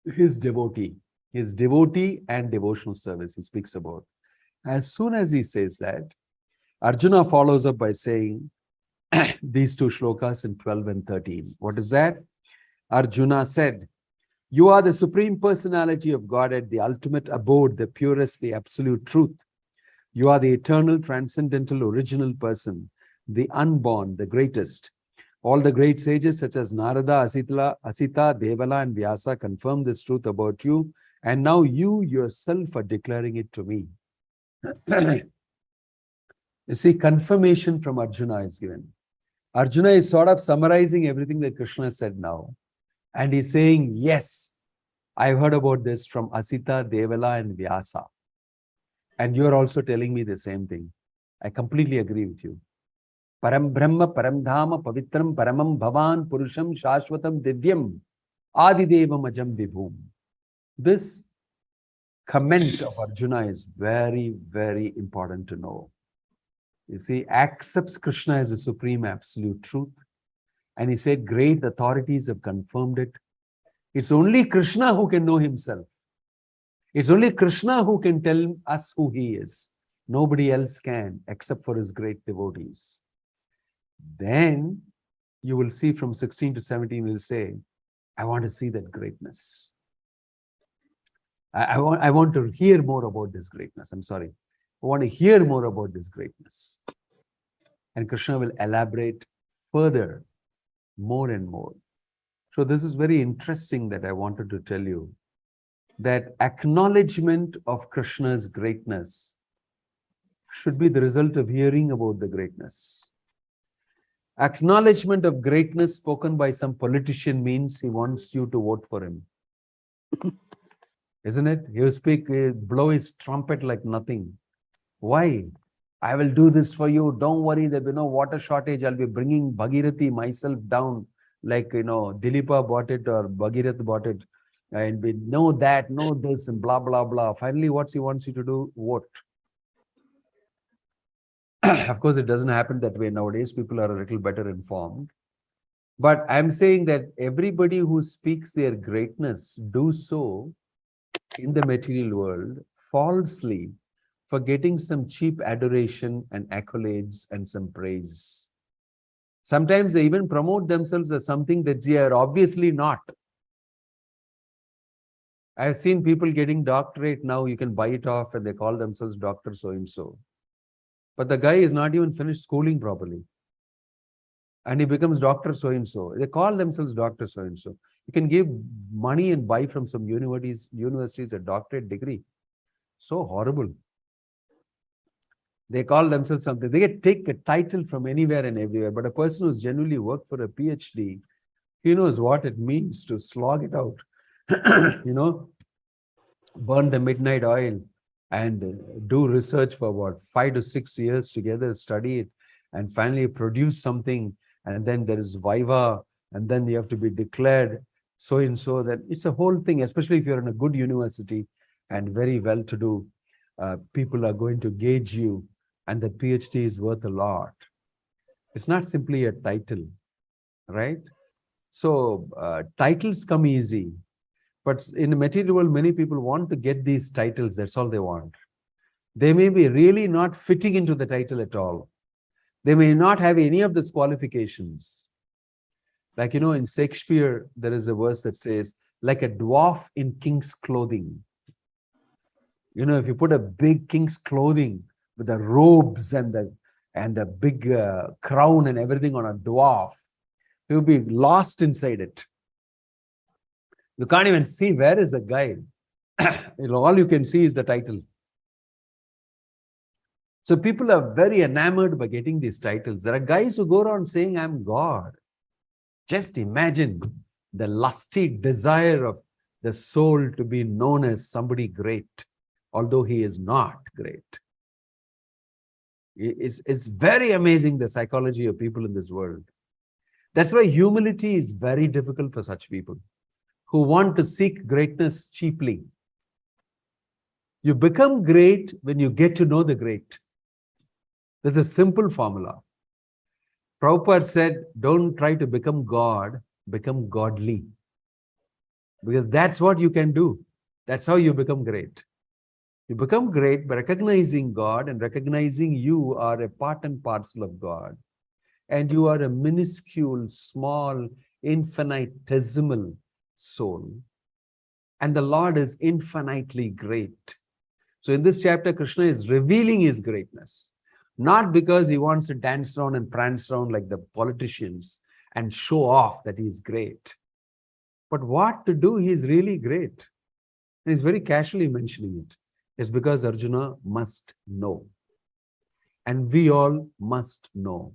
his devotee and devotional service he speaks about. As soon as he says that, Arjuna follows up by saying these 2 shlokas in 12 and 13. What is that? Arjuna said, you are the Supreme Personality of Godhead, the ultimate abode, the purest, the absolute truth. You are the eternal, transcendental, original person, the unborn, the greatest. All the great sages such as Narada, Asita, Devala and Vyasa confirm this truth about you. And now you yourself are declaring it to me. You see, confirmation from Arjuna is given. Arjuna is sort of summarizing everything that Krishna said now. And he's saying, yes, I've heard about this from Asita, Devala and Vyasa. And you're also telling me the same thing. I completely agree with you. Param Brahma, Param Dhama, Pavitram, Paramam Bhavan, Purusham, Shashvatam, Divyam, Adidevam Ajam Vibhum. This comment of Arjuna is very, very important to know. You see, accepts Krishna as the supreme absolute truth. And he said, great authorities have confirmed it. It's only Krishna who can know himself. It's only Krishna who can tell us who he is. Nobody else can, except for his great devotees. Then you will see from 16 to 17, will say, I want to see that greatness. I want to hear more about this greatness. I'm sorry. I want to hear more about this greatness. And Krishna will elaborate further, more and more. So this is very interesting that I wanted to tell you that acknowledgement of Krishna's greatness should be the result of hearing about the greatness. Acknowledgement of greatness spoken by some politician means he wants you to vote for him. Isn't it? He'll speak, he'll blow his trumpet like nothing. Why? I will do this for you. Don't worry, there'll be no water shortage. I'll be bringing Bhagirathi myself down, like, Dilipa bought it or Bhagirath bought it. And we know that, know this, and blah, blah, blah. Finally, what he wants you to do? Vote. Of course, it doesn't happen that way nowadays. People are a little better informed. But I'm saying that everybody who speaks their greatness do so in the material world falsely for getting some cheap adoration and accolades and some praise. Sometimes they even promote themselves as something that they are obviously not. I've seen people getting doctorate now, you can buy it off and they call themselves Dr. So-and-so. But the guy is not even finished schooling properly. And he becomes Dr. So-and-so. They call themselves Dr. So-and-so. You can give money and buy from some universities a doctorate degree. So horrible. They call themselves something. They take a title from anywhere and everywhere. But a person who's genuinely worked for a PhD, he knows what it means to slog it out. Burn the midnight oil and do research for what, 5 to 6 years together, study it, and finally produce something. And then there is viva, and then you have to be declared so-and-so. That it's a whole thing, especially if you're in a good university and very well-to-do. People are going to gauge you, and the PhD is worth a lot. It's not simply a title, right? So titles come easy, but in the material world, many people want to get these titles. That's all they want. They may be really not fitting into the title at all. They may not have any of these qualifications. Like, in Shakespeare, there is a verse that says, like a dwarf in king's clothing. If you put a big king's clothing with the robes and the big crown and everything on a dwarf, he'll be lost inside it. You can't even see where is the guy. All you can see is the title. So people are very enamored by getting these titles. There are guys who go around saying, I'm God. Just imagine the lusty desire of the soul to be known as somebody great, although he is not great. It's very amazing, the psychology of people in this world. That's why humility is very difficult for such people who want to seek greatness cheaply. You become great when you get to know the great. There's a simple formula. Prabhupada said, don't try to become God, become godly. Because that's what you can do. That's how you become great. You become great by recognizing God and recognizing you are a part and parcel of God. And you are a minuscule, small, infinitesimal soul. And the Lord is infinitely great. So in this chapter, Krishna is revealing his greatness. Not because he wants to dance around and prance around like the politicians and show off that he's great. But what to do, he's really great. And he's very casually mentioning it. It's because Arjuna must know. And we all must know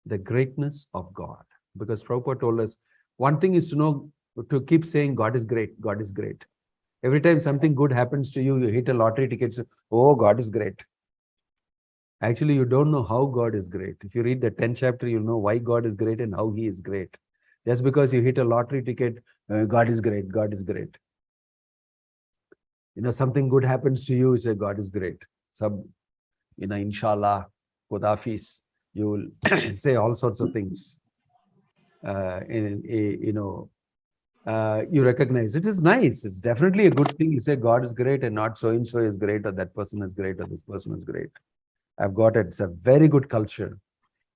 the greatness of God. Because Prabhupada told us, one thing is to know, to keep saying God is great, God is great. Every time something good happens to you, you hit a lottery ticket, say, oh, God is great. Actually, you don't know how God is great. If you read the 10th chapter, you'll know why God is great and how he is great. Just because you hit a lottery ticket, God is great, God is great. Something good happens to you, you say, God is great. Inshallah, Khudafis, you will say all sorts of things. You recognize it is nice. It's definitely a good thing. You say God is great and not so-and-so is great or that person is great or this person is great. I've got it. It's a very good culture.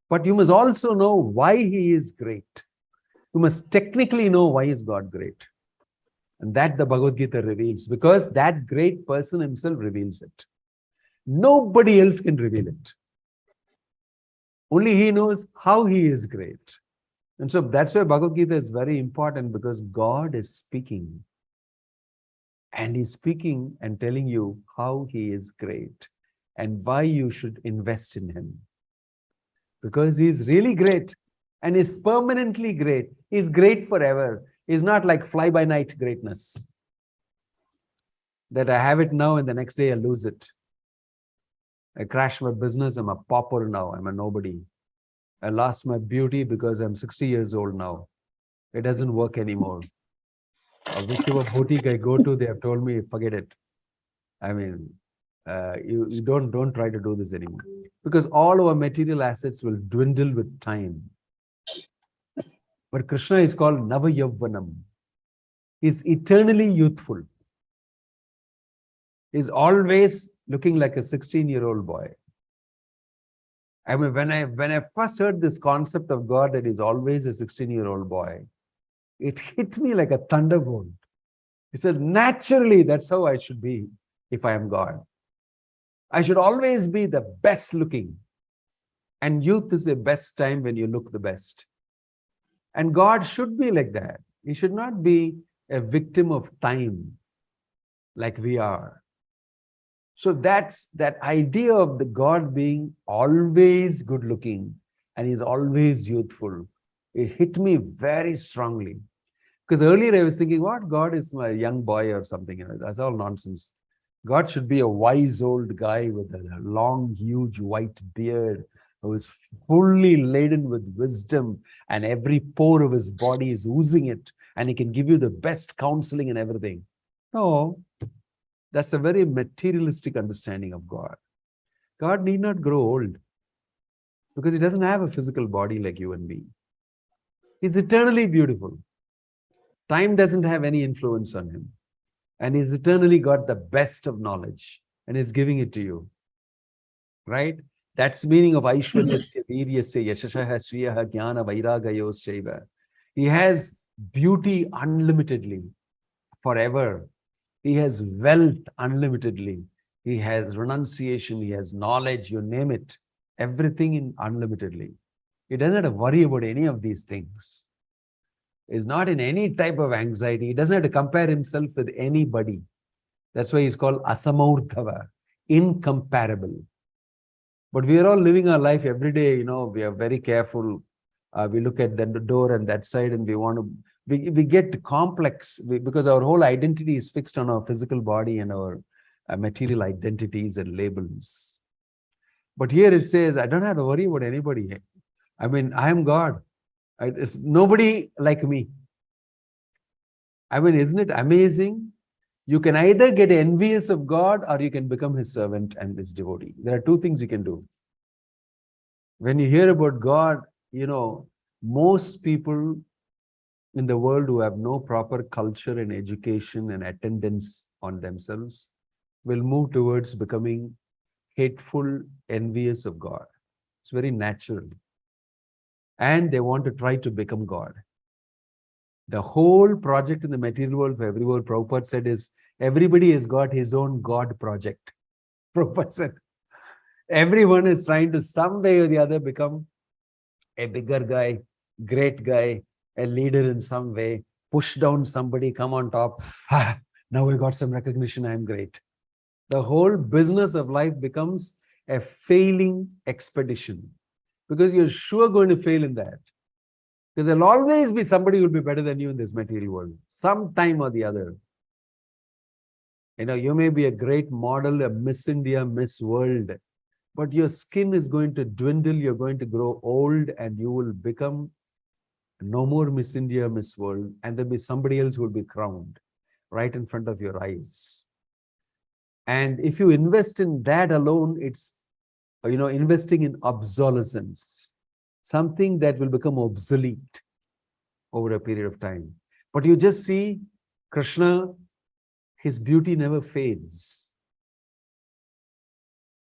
But you must also know why he is great. You must technically know why is God great. And that the Bhagavad Gita reveals, because that great person himself reveals it. Nobody else can reveal it. Only he knows how he is great. And so that's why Bhagavad Gita is very important, because God is speaking. And he's speaking and telling you how he is great and why you should invest in him. Because he's really great and is permanently great. He's great forever. He's not like fly-by-night greatness, that I have it now and the next day I lose it. I crashed my business, I'm a pauper now, I'm a nobody. I lost my beauty because I'm 60 years old now. It doesn't work anymore. Whichever boutique I go to, they have told me, forget it. I mean, you don't try to do this anymore. Because all our material assets will dwindle with time. But Krishna is called Navayavvanam. He's eternally youthful. He's always looking like a 16-year-old boy. I mean, when I first heard this concept of God, that he's always a 16-year-old boy, it hit me like a thunderbolt. It said, naturally, that's how I should be if I am God. I should always be the best looking. And youth is the best time when you look the best. And God should be like that. He should not be a victim of time like we are. So that's that idea of the God being always good looking and he's always youthful. It hit me very strongly. Because earlier I was thinking, what, God is my young boy or something. That's all nonsense. God should be a wise old guy with a long, huge white beard who is fully laden with wisdom and every pore of his body is oozing it and he can give you the best counseling and everything. No, that's a very materialistic understanding of God. God need not grow old because he doesn't have a physical body like you and me. He's eternally beautiful. Time doesn't have any influence on him. And he's eternally got the best of knowledge and is giving it to you. Right? That's the meaning of Aishwaryasya, Viryasya, Yashashaha, Shriyaha, Jnana, Vairagayos, Shaiva. He has beauty unlimitedly, forever. He has wealth unlimitedly. He has renunciation, he has knowledge, you name it. Everything in unlimitedly. He doesn't have to worry about any of these things. He's not in any type of anxiety. He doesn't have to compare himself with anybody. That's why he's called Asamurdhava, incomparable. But we are all living our life every day, we are very careful. We look at the door and that side and we get complex because our whole identity is fixed on our physical body and our material identities and labels. But here it says, I don't have to worry about anybody. I mean, I am God. It's nobody like me. I mean, isn't it amazing? You can either get envious of God or you can become his servant and his devotee. There are two things you can do. When you hear about God, most people in the world who have no proper culture and education and attendance on themselves will move towards becoming hateful, envious of God. It's very natural. And they want to try to become God. The whole project in the material world for every world, Prabhupada said, is everybody has got his own God project. Prabhupada said, everyone is trying to some way or the other become a bigger guy, great guy, a leader in some way, push down somebody, come on top. Now we got some recognition, I'm great. The whole business of life becomes a failing expedition. Because you're sure going to fail in that. Because there'll always be somebody who will be better than you in this material world, sometime or the other. You may be a great model, a Miss India, Miss World, but your skin is going to dwindle, you're going to grow old, and you will become no more Miss India, Miss World, and there'll be somebody else who will be crowned right in front of your eyes. And if you invest in that alone, it's investing in obsolescence, something that will become obsolete over a period of time. But you just see Krishna, his beauty never fades.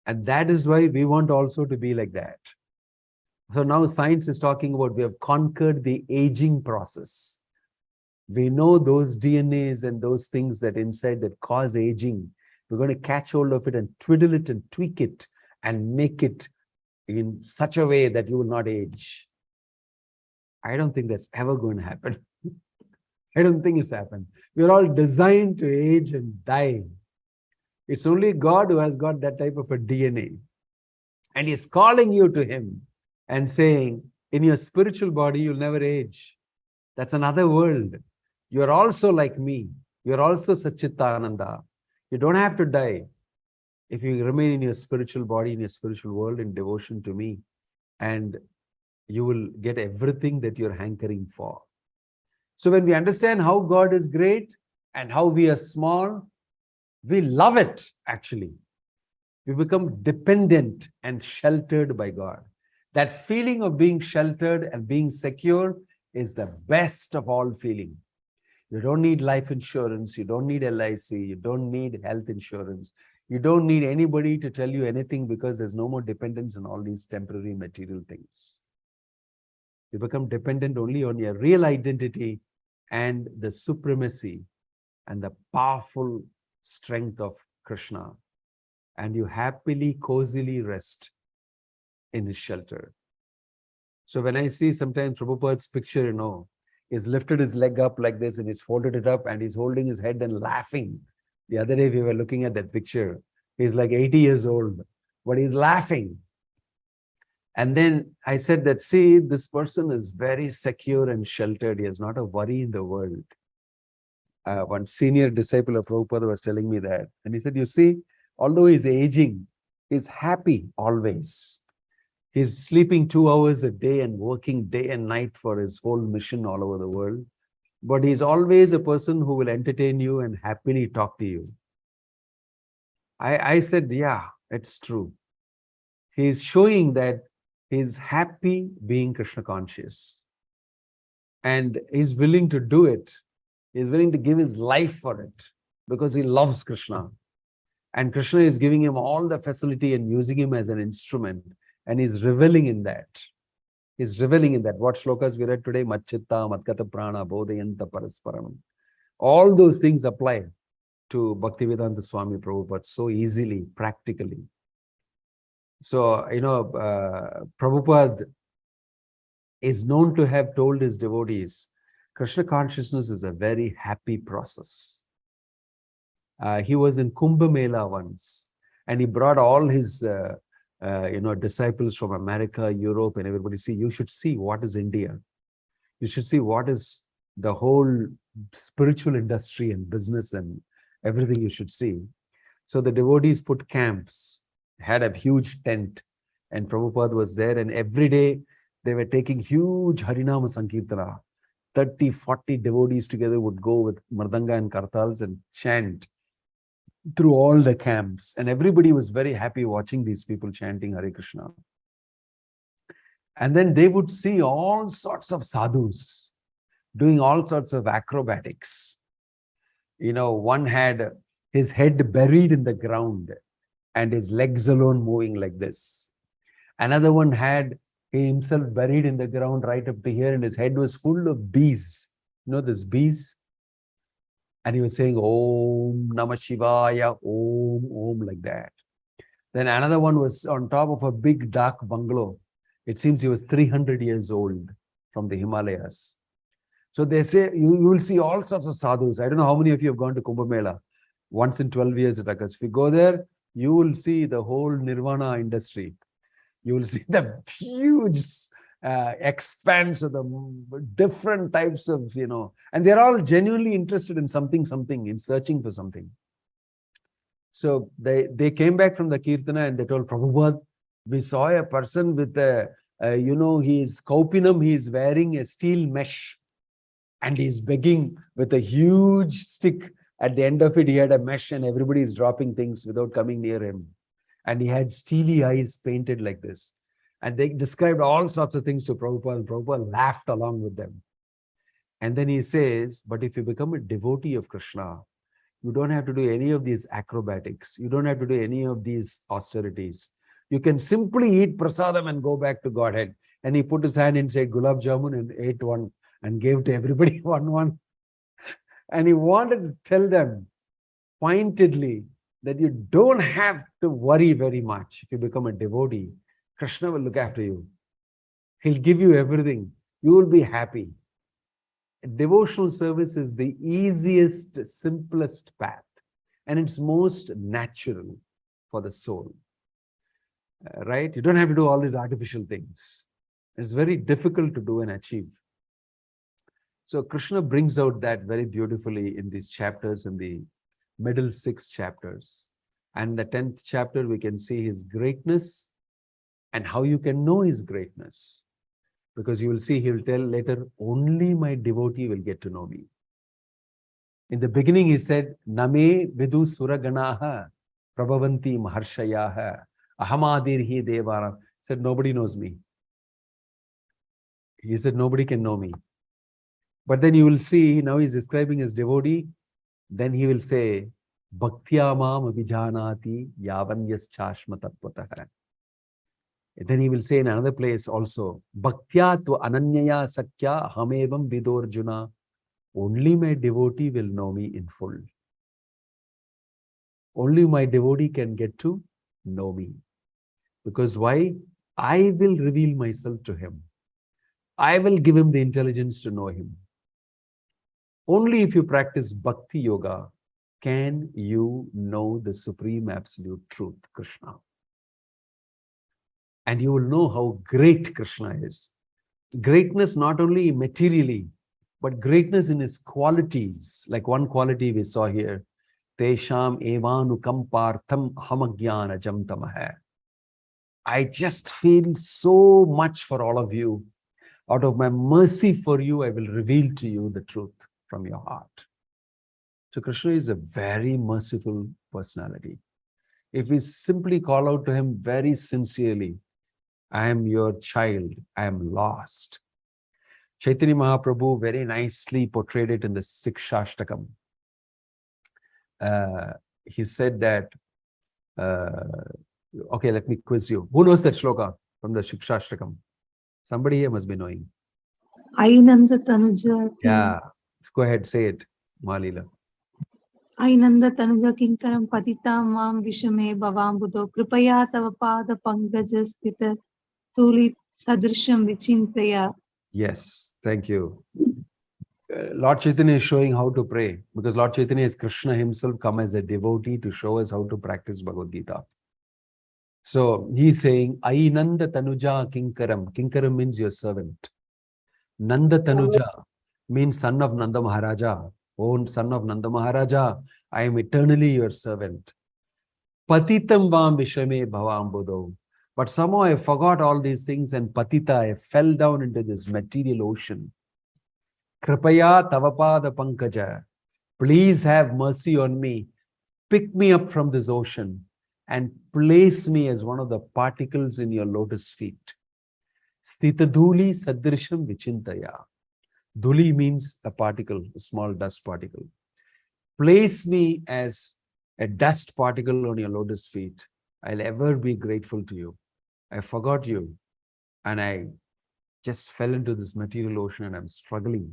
And that is why we want also to be like that. So now science is talking about we have conquered the aging process. We know those DNAs and those things that inside that cause aging. We're going to catch hold of it and twiddle it and tweak it and make it in such a way that you will not age. I don't think that's ever going to happen. I don't think it's happened. We're all designed to age and die. It's only God who has got that type of a DNA. And He's calling you to Him and saying, in your spiritual body, you'll never age. That's another world. You're also like me. You're also Satchitananda. You don't have to die if you remain in your spiritual body, in your spiritual world, in devotion to me. And you will get everything that you're hankering for. So when we understand how God is great and how we are small, we love it, actually. We become dependent and sheltered by God. That feeling of being sheltered and being secure is the best of all feeling. You don't need life insurance. You don't need LIC. You don't need health insurance. You don't need anybody to tell you anything because there's no more dependence on all these temporary material things. You become dependent only on your real identity and the supremacy and the powerful strength of Krishna. And you happily, cozily rest in His shelter. So when I see sometimes Prabhupada's picture, he's lifted his leg up like this and he's folded it up and he's holding his head and laughing. The other day we were looking at that picture. He's like 80 years old, but he's laughing. And then I said that, see, this person is very secure and sheltered. He has not a worry in the world. One senior disciple of Prabhupada was telling me that. And he said, you see, although he's aging, he's happy always. He's sleeping 2 hours a day and working day and night for his whole mission all over the world. But he's always a person who will entertain you and happily talk to you. I said, yeah, it's true. He's showing that he's happy being Krishna conscious. And he's willing to do it. He's willing to give his life for it because he loves Krishna. And Krishna is giving him all the facility and using him as an instrument. And he's reveling in that. He's reveling in that. What shlokas we read today? Matchitta, Matkata Prana, Bodhayanta Parasparam. All those things apply to Bhaktivedanta Swami Prabhupada so easily, practically. So, Prabhupada is known to have told his devotees, Krishna consciousness is a very happy process. He was in Kumbh Mela once, and he brought all his disciples from America, Europe, and everybody. See, you should see what is India. You should see what is the whole spiritual industry and business and everything you should see. So the devotees put camps, had a huge tent, and Prabhupada was there, and every day they were taking huge Harinama Sankirtana. 30, 40 devotees together would go with Mardanga and Kartals and chant through all the camps. And everybody was very happy watching these people chanting Hare Krishna. And then they would see all sorts of sadhus doing all sorts of acrobatics. One had his head buried in the ground and his legs alone moving like this. Another one had himself buried in the ground right up to here, and his head was full of bees. This bees? And he was saying, Om Namah Shivaya, Om, Om, like that. Then another one was on top of a big dark bungalow. It seems he was 300 years old from the Himalayas. So they say, you will see all sorts of sadhus. I don't know how many of you have gone to Kumbh Mela. Once in 12 years it occurs. If you go there, you will see the whole Nirvana industry. You will see the huge expanse of the different types of, and they're all genuinely interested in something, in searching for something. So they came back from the Kirtana and they told Prabhupada, we saw a person with his kaupinam, he's wearing a steel mesh and he's begging with a huge stick. At the end of it, he had a mesh and everybody is dropping things without coming near him. And he had steely eyes painted like this. And they described all sorts of things to Prabhupada. And Prabhupada laughed along with them. And then he says, but if you become a devotee of Krishna, you don't have to do any of these acrobatics. You don't have to do any of these austerities. You can simply eat prasadam and go back to Godhead. And he put his hand inside gulab jamun and ate one and gave to everybody one. And he wanted to tell them pointedly that you don't have to worry very much if you become a devotee. Krishna will look after you. He'll give you everything. You will be happy. Devotional service is the easiest, simplest path, and it's most natural for the soul. Right? You don't have to do all these artificial things. It's very difficult to do and achieve. So Krishna brings out that very beautifully in these chapters, in the middle 6 chapters. And the 10th chapter, we can see his greatness and how you can know his greatness. Because you will see, he will tell later, only my devotee will get to know me. In the beginning, he said, Name vidu suraganaha prabhavanti maharshayaha ahamadirhi devaram. He said, nobody knows me. He said, nobody can know me. But then you will see, now he's describing his devotee. Then he will say, Bhaktyamam abhijanati yavanyas chashmatatvatah. Then he will say in another place also, Bhaktya tu ananyaya sakya hamevam vidorjuna. Only my devotee will know me in full. Only my devotee can get to know me. Because why? I will reveal myself to him. I will give him the intelligence to know him. Only if you practice Bhakti Yoga can you know the supreme absolute truth, Krishna. And you will know how great Krishna is. Greatness not only materially, but greatness in his qualities. Like one quality we saw here, Tesham evanu kampartham hamagyana jamtamah. I just feel so much for all of you. Out of my mercy for you, I will reveal to you the truth from your heart. So Krishna is a very merciful personality. If we simply call out to him very sincerely, I am your child, I am lost. Chaitanya Mahaprabhu very nicely portrayed it in the Sikshashtakam. He said that, okay, let me quiz you. Who knows that shloka from the Sikshashtakam? Somebody here must be knowing. Ainanda Tanuja. Yeah, go ahead, say it, Malila. Ainanda Tanuja Kinkaram Patita Mam Vishame Bhavambudo Kripaya Tava Pada Pankaja Stita Tuli Sadrisham Vichintaya. Yes, thank you. Lord Chaitanya is showing how to pray, because Lord Chaitanya is Krishna himself come as a devotee to show us how to practice Bhagavad Gita. So he's saying, Ainanda Tanuja Kinkaram. Kinkaram means your servant. Nanda Tanuja means son of Nanda Maharaja. Oh, son of Nanda Maharaja, I am eternally your servant. Patitam vam vishame bhavam. But somehow I forgot all these things, and patita, I fell down into this material ocean. Kripaya tavapada pankaja. Please have mercy on me. Pick me up from this ocean and place me as one of the particles in your lotus feet. Stita dhuli sadrisham vichintaya. Dhuli means a particle, a small dust particle. Place me as a dust particle on your lotus feet. I'll ever be grateful to you. I forgot you and I just fell into this material ocean and I'm struggling.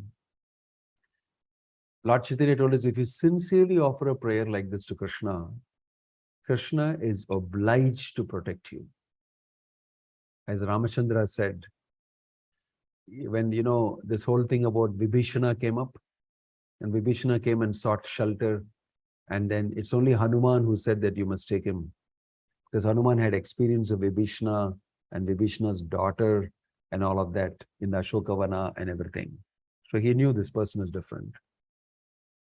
Lord Chaitanya told us, if you sincerely offer a prayer like this to Krishna, Krishna is obliged to protect you. As Ramachandra said, when, you know, this whole thing about Vibhishana came up, and Vibhishana came and sought shelter, and then it's only Hanuman who said that you must take him. Because Hanuman had experience of Vibhishana and Vibhishana's daughter and all of that in the Ashokavana and everything. So he knew this person is different.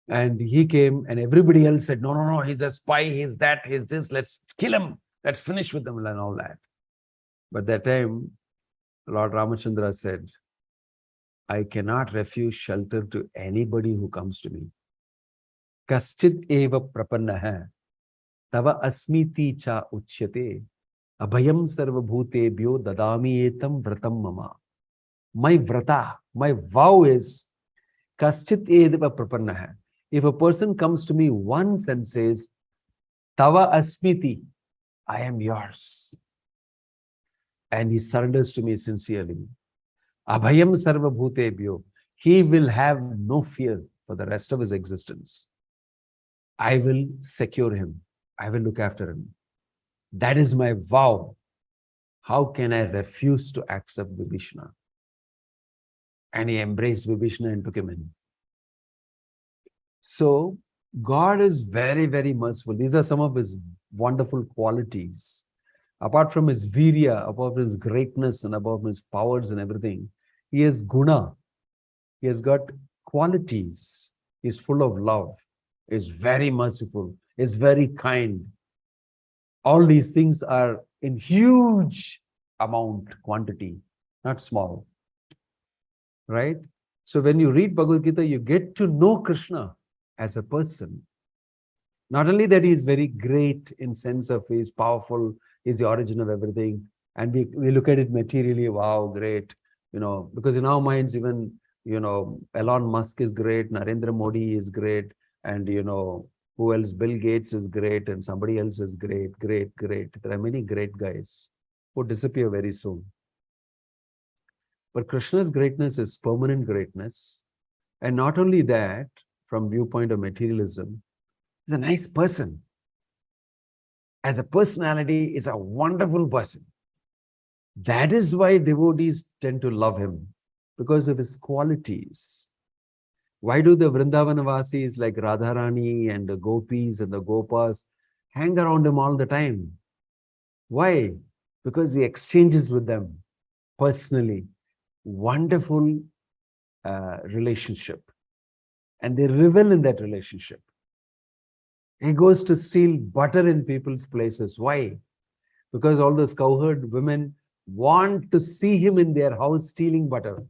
And he came and everybody else said, no, he's a spy, he's that, he's this, let's kill him, let's finish with him and all that. But that time, Lord Ramachandra said, I cannot refuse shelter to anybody who comes to me. Kaschit eva prapannaha tava asmiti cha uchyate abhayam sarvabhutebhyo dadami etam vratam mama. My vrata, my vow is kaschit eva prapannaha. If a person comes to me once and says, Tava asmiti, I am yours, and he surrenders to me sincerely, abhayam sarvabhutebhyo, he will have no fear for the rest of his existence. I will secure him. I will look after him. That is my vow. how can I refuse to accept Vibhishana? And he embraced Vibhishana and took him in. So God is very, very merciful. These are some of his wonderful qualities. Apart from his virya, apart from his greatness and above his powers and everything, he has guna. He has got qualities. He's full of love. He's very merciful. He's very kind. All these things are in huge amount, quantity, not small. Right? So when you read Bhagavad Gita, you get to know Krishna as a person. Not only that he is very great in sense of he is powerful, he is the origin of everything. And we look at it materially, wow, great. Because in our minds, even, Elon Musk is great, Narendra Modi is great, and, who else? Bill Gates is great, and somebody else is great. There are many great guys who disappear very soon. But Krishna's greatness is permanent greatness. And not only that, from viewpoint of materialism, he's a nice person. As a personality, is a wonderful person. That is why devotees tend to love him, because of his qualities. Why do the Vrindavanavasis like Radharani and the Gopis and the Gopas hang around him all the time? Why? Because he exchanges with them personally. Wonderful relationship. And they revel in that relationship. He goes to steal butter in people's places. Why? Because all those cowherd women want to see him in their house stealing butter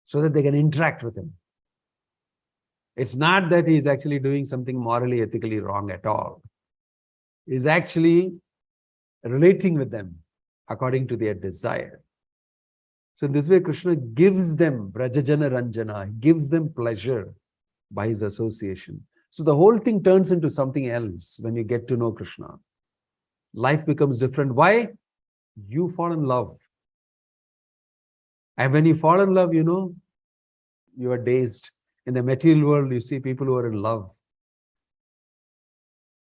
so that they can interact with him. It's not that he's actually doing something morally, ethically wrong at all. He's actually relating with them according to their desire. So in this way, Krishna gives them Brajajana Ranjana, he gives them pleasure by his association. So the whole thing turns into something else when you get to know Krishna. Life becomes different. Why? You fall in love. And when you fall in love, you are dazed. In the material world, you see people who are in love.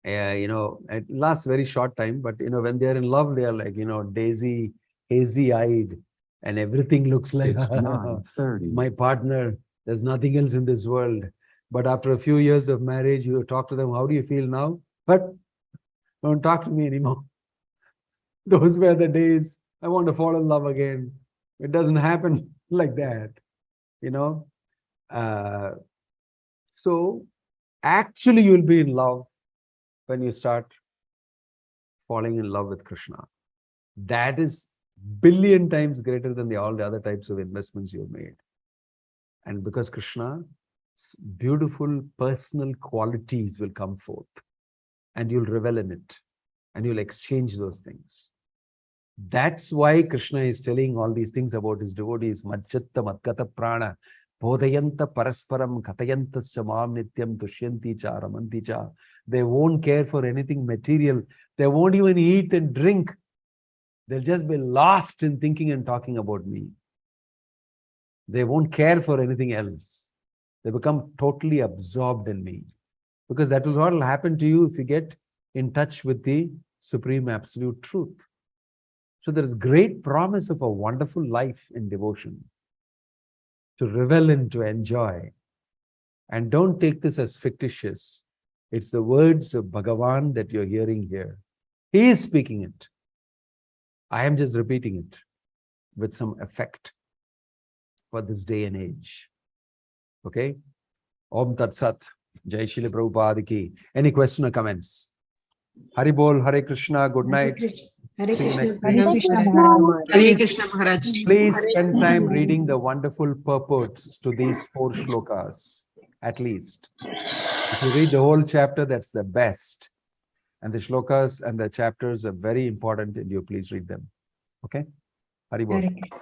It lasts very short time, but when they're in love, they are like, daisy, hazy-eyed, and everything looks like my partner. There's nothing else in this world. But after a few years of marriage, you talk to them, how do you feel now? But don't talk to me anymore. Those were the days. I want to fall in love again. It doesn't happen like that, So actually you'll be in love when you start falling in love with Krishna. That is billion times greater than all the other types of investments you've made. And because Krishna's beautiful personal qualities will come forth and you'll revel in it and you'll exchange those things. That's why Krishna is telling all these things about his devotees. Majjatta matkata prana bodhayanta parasparam katayantascha mam nityam tushyanti cha ramanti cha. They won't care for anything material. They won't even eat and drink. They'll just be lost in thinking and talking about me. They won't care for anything else. They become totally absorbed in me. Because that will what will happen to you if you get in touch with the Supreme Absolute Truth. So there is great promise of a wonderful life in devotion. To revel in, to enjoy. And don't take this as fictitious. It's the words of Bhagavan that you're hearing here. He is speaking it. I am just repeating it with some effect for this day and age. Okay? Om Tat Sat. Jai Shri Prabhupada ki. Any question or comments? Hari Bol, Hare Krishna, good night. Hare See you Krishna. next Hare week. Krishna. Hare Krishna Maharaj. Please spend time reading the wonderful purports to these 4 shlokas, at least. If you read the whole chapter, that's the best. And the shlokas and the chapters are very important, and you please read them. Okay? Hari Bol. Hare Krishna.